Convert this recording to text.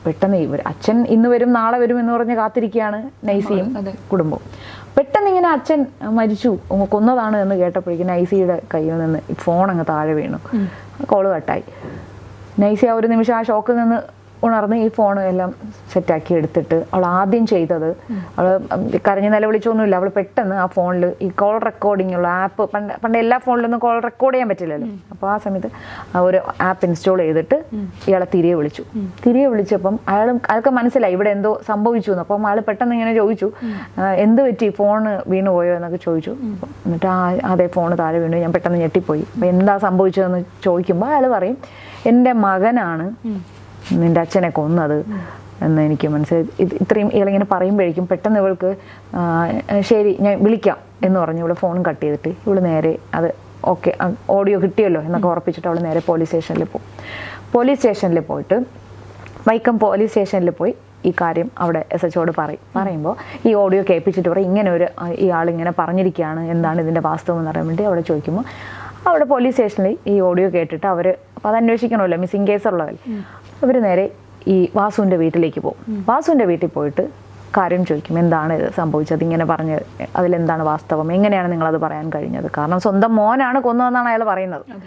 പെട്ടെന്ന് അച്ഛൻ ഇന്ന് വരും നാളെ വരും എന്ന് പറഞ്ഞ് കാത്തിരിക്കുകയാണ് നൈസിയും കുടുംബവും. പെട്ടെന്ന് ഇങ്ങനെ അച്ഛൻ മരിച്ചു കൊന്നതാണ് എന്ന് കേട്ടപ്പോഴേക്കും നൈസിയുടെ കയ്യിൽ നിന്ന് ഫോൺ അങ്ങ് താഴെ വീണു, കോള് കട്ടായി. നൈസി ആ ഒരു നിമിഷം ആ ഷോക്കിൽ നിന്ന് ഉണർന്ന് ഈ ഫോൺ എല്ലാം സെറ്റാക്കി എടുത്തിട്ട് അവൾ ആദ്യം ചെയ്തത്, അവൾ കരഞ്ഞ് നിലവിളിച്ചൊന്നുമില്ല, അവൾ പെട്ടെന്ന് ആ ഫോണിൽ ഈ കോൾ റെക്കോർഡിംഗ് ഉള്ള ആപ്പ്, പണ്ട് എല്ലാ ഫോണിലൊന്നും കോൾ റെക്കോർഡ് ചെയ്യാൻ പറ്റില്ലല്ലോ, അപ്പോൾ ആ സമയത്ത് ആ ഒരു ആപ്പ് ഇൻസ്റ്റാൾ ചെയ്തിട്ട് ഇയാളെ തിരികെ വിളിച്ചു. തിരികെ വിളിച്ചപ്പം അയാൾക്ക് മനസ്സിലായി ഇവിടെ എന്തോ സംഭവിച്ചു എന്ന്. അപ്പം അയാൾ പെട്ടെന്ന് ഇങ്ങനെ ചോദിച്ചു, എന്ത് പറ്റി, ഫോൺ വീണു പോയോ എന്നൊക്കെ ചോദിച്ചു. എന്നിട്ട് അതേ ഫോൺ താഴെ വീണു. ഞാൻ പെട്ടെന്ന് ഞെട്ടിപ്പോയി. അപ്പം എന്താ സംഭവിച്ചതെന്ന് ചോദിക്കുമ്പോൾ അയാൾ പറയും, എൻ്റെ മകനാണ് നിൻ്റെ അച്ഛനെ കൊന്നത് എന്ന് എനിക്ക് മനസ്സിലായി. ഇത്രയും ഇയാളിങ്ങനെ പറയുമ്പോഴേക്കും പെട്ടെന്ന് ഇവൾക്ക് ശരി ഞാൻ വിളിക്കാം എന്ന് പറഞ്ഞ് ഇവള് ഫോൺ കട്ട് ചെയ്തിട്ട് ഇവള് നേരെ അത് ഓക്കെ ഓഡിയോ കിട്ടിയല്ലോ എന്നൊക്കെ ഉറപ്പിച്ചിട്ട് അവൾ നേരെ പോലീസ് സ്റ്റേഷനിൽ പോകും. പോലീസ് സ്റ്റേഷനിൽ പോയിട്ട് വൈക്കം പോലീസ് സ്റ്റേഷനിൽ പോയി ഈ കാര്യം അവിടെ SHOയോട് പറയുമ്പോൾ ഈ ഓഡിയോ കേൾപ്പിച്ചിട്ട് പറയും ഇങ്ങനെ ഇയാളിങ്ങനെ പറഞ്ഞിരിക്കുകയാണ്, എന്താണ് ഇതിൻ്റെ വാസ്തവം എന്ന് പറയാൻ വേണ്ടി അവിടെ ചോദിക്കുമ്പോൾ അവിടെ പോലീസ് സ്റ്റേഷനിൽ ഈ ഓഡിയോ കേട്ടിട്ട് അവർ അപ്പോൾ അത് അന്വേഷിക്കണമല്ലോ, മിസ്സിങ് കേസുള്ളവർ, അവർ നേരെ ഈ വാസുവിൻ്റെ വീട്ടിലേക്ക് പോകും. വാസുവിൻ്റെ വീട്ടിൽ പോയിട്ട് കാര്യം ചോദിക്കും, എന്താണ് ഇത് സംഭവിച്ചത്, ഇങ്ങനെ പറഞ്ഞ് അതിലെന്താണ് വാസ്തവം, എങ്ങനെയാണ് നിങ്ങളത് പറയാൻ കഴിഞ്ഞത്, കാരണം സ്വന്തം മോനാണ് കൊന്നതെന്നാണ് അയാൾ പറയുന്നത്.